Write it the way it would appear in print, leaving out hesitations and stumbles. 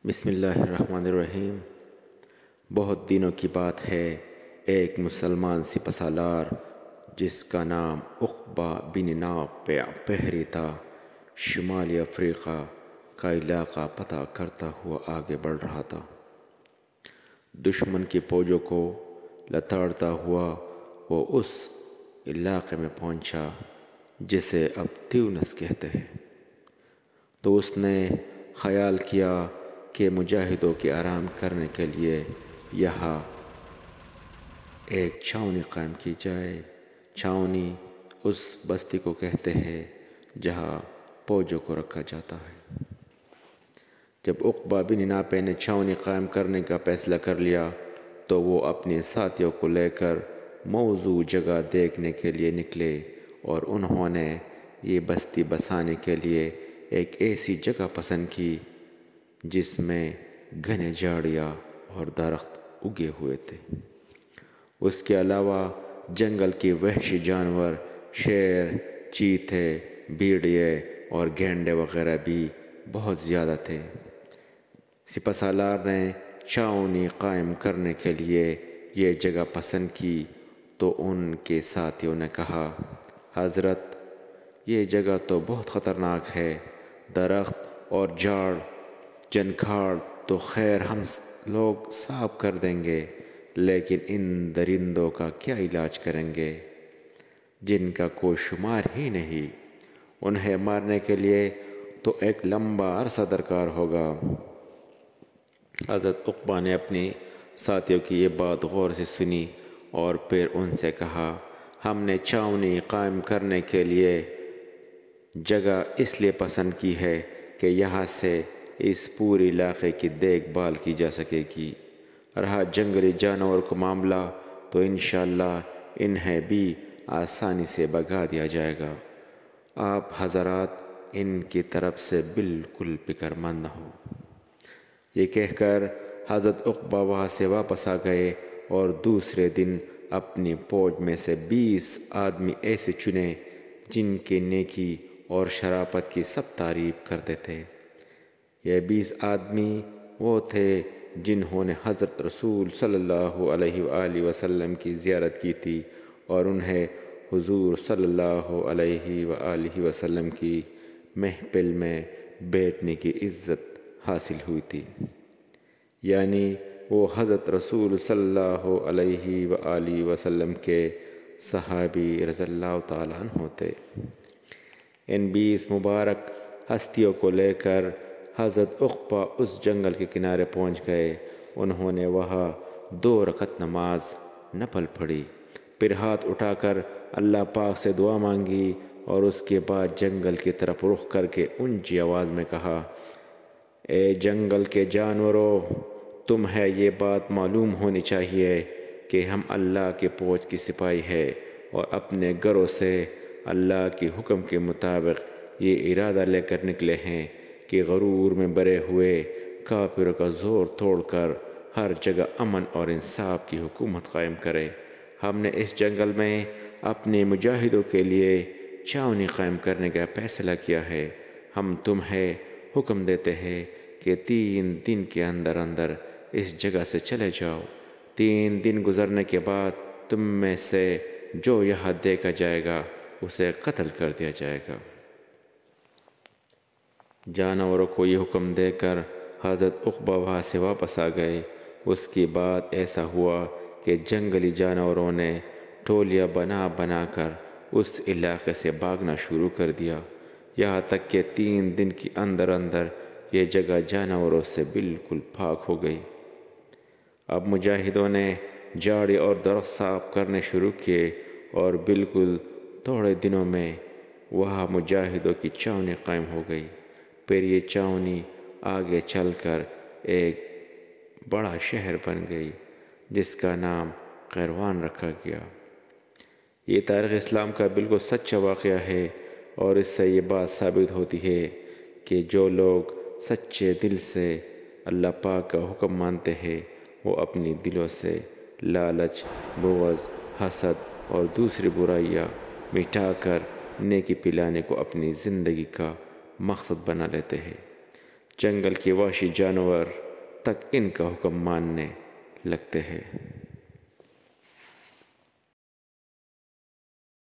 بسم اللہ الرحمن الرحیم۔ بہت دنوں کی بات ہے، ایک مسلمان سپہ سالار جس کا نام عقبہ بن نافع پہری تھا، شمالی افریقہ کا علاقہ فتح کرتا ہوا آگے بڑھ رہا تھا۔ دشمن کی فوجوں کو لتاڑتا ہوا وہ اس علاقے میں پہنچا جسے اب تیونس کہتے ہیں۔ تو اس نے خیال کیا کہ مجاہدوں کے آرام کرنے کے لیے یہاں ایک چھاؤنی قائم کی جائے۔ چھاؤنی اس بستی کو کہتے ہیں جہاں فوجوں کو رکھا جاتا ہے۔ جب عقبہ بن نافع نے چھاؤنی قائم کرنے کا فیصلہ کر لیا تو وہ اپنے ساتھیوں کو لے کر موزوں جگہ دیکھنے کے لیے نکلے، اور انہوں نے یہ بستی بسانے کے لیے ایک ایسی جگہ پسند کی جس میں گھنے جھاڑیاں اور درخت اگے ہوئے تھے۔ اس کے علاوہ جنگل کے وحشی جانور، شیر، چیتے، بھیڑیے اور گینڈے وغیرہ بھی بہت زیادہ تھے۔ سپہ سالار نے چھاؤنی قائم کرنے کے لیے یہ جگہ پسند کی تو ان کے ساتھیوں نے کہا، حضرت یہ جگہ تو بہت خطرناک ہے، درخت اور جھاڑ جنکھاڑ تو خیر ہم لوگ صاف کر دیں گے، لیکن ان درندوں کا کیا علاج کریں گے جن کا کوئی شمار ہی نہیں؟ انہیں مارنے کے لیے تو ایک لمبا عرصہ درکار ہوگا۔ حضرت عقبہ نے اپنے ساتھیوں کی یہ بات غور سے سنی اور پھر ان سے کہا، ہم نے چھاؤنی قائم کرنے کے لیے جگہ اس لیے پسند کی ہے کہ یہاں سے اس پورے علاقے کی دیکھ بھال کی جا سکے گی۔ رہا جنگلی جانور کا معاملہ تو انشاءاللہ انہیں بھی آسانی سے بھگا دیا جائے گا۔ آپ حضرات ان کی طرف سے بالکل فکر مند نہ ہو۔ یہ کہہ کر حضرت عقبہ وہاں سے واپس آ گئے اور دوسرے دن اپنی فوج میں سے 20 آدمی ایسے چنے جن کی نیکی اور شرافت کی سب تعریف کرتے تھے۔ یہ 20 آدمی وہ تھے جنہوں نے حضرت رسول صلی اللہ علیہ وآلہ وسلم کی زیارت کی تھی اور انہیں حضور صلی اللہ علیہ وآلہ وسلم کی محفل میں بیٹھنے کی عزت حاصل ہوئی تھی، یعنی وہ حضرت رسول صلی اللہ علیہ وآلہ وسلم کے صحابی رضی اللہ تعالیٰ عنہ تھے۔ ان 20 مبارک ہستیوں کو لے کر حضرت عقبہ اس جنگل کے کنارے پہنچ گئے۔ انہوں نے وہاں 2 رکعت نماز نفل پڑھی، پھر ہاتھ اٹھا کر اللہ پاک سے دعا مانگی اور اس کے بعد جنگل کی طرف رخ کر کے اونچی آواز میں کہا، اے جنگل کے جانوروں، تمہیں یہ بات معلوم ہونی چاہیے کہ ہم اللہ کے فوج کی سپاہی ہیں اور اپنے گھروں سے اللہ کے حکم کے مطابق یہ ارادہ لے کر نکلے ہیں کہ غرور میں بھرے ہوئے کافروں کا زور توڑ کر ہر جگہ امن اور انصاف کی حکومت قائم کرے۔ ہم نے اس جنگل میں اپنے مجاہدوں کے لیے چھاؤنی قائم کرنے کا فیصلہ کیا ہے۔ ہم تمہیں حکم دیتے ہیں کہ 3 دن کے اندر اندر اس جگہ سے چلے جاؤ۔ 3 دن گزرنے کے بعد تم میں سے جو یہاں دیکھا جائے گا اسے قتل کر دیا جائے گا۔ جانوروں کو یہ حکم دے کر حضرت عقبہ وہاں سے واپس آ گئے۔ اس کے بعد ایسا ہوا کہ جنگلی جانوروں نے ٹولیاں بنا بنا کر اس علاقے سے بھاگنا شروع کر دیا، یہاں تک کہ 3 دن کے اندر اندر یہ جگہ جانوروں سے بالکل پاک ہو گئی۔ اب مجاہدوں نے جھاڑی اور درخت صاف کرنے شروع کیے اور بالکل تھوڑے دنوں میں وہاں مجاہدوں کی چھاؤنی قائم ہو گئی۔ پھر یہ چھاؤنی آگے چل کر ایک بڑا شہر بن گئی جس کا نام قیروان رکھا گیا۔ یہ تاریخ اسلام کا بالکل سچا واقعہ ہے اور اس سے یہ بات ثابت ہوتی ہے کہ جو لوگ سچے دل سے اللہ پاک کا حکم مانتے ہیں وہ اپنی دلوں سے لالچ، بغض، حسد اور دوسری برائیاں مٹا کر نیکی پلانے کو اپنی زندگی کا مقصد بنا لیتے ہیں۔ جنگل کے وحشی جانور تک ان کا حکم ماننے لگتے ہیں۔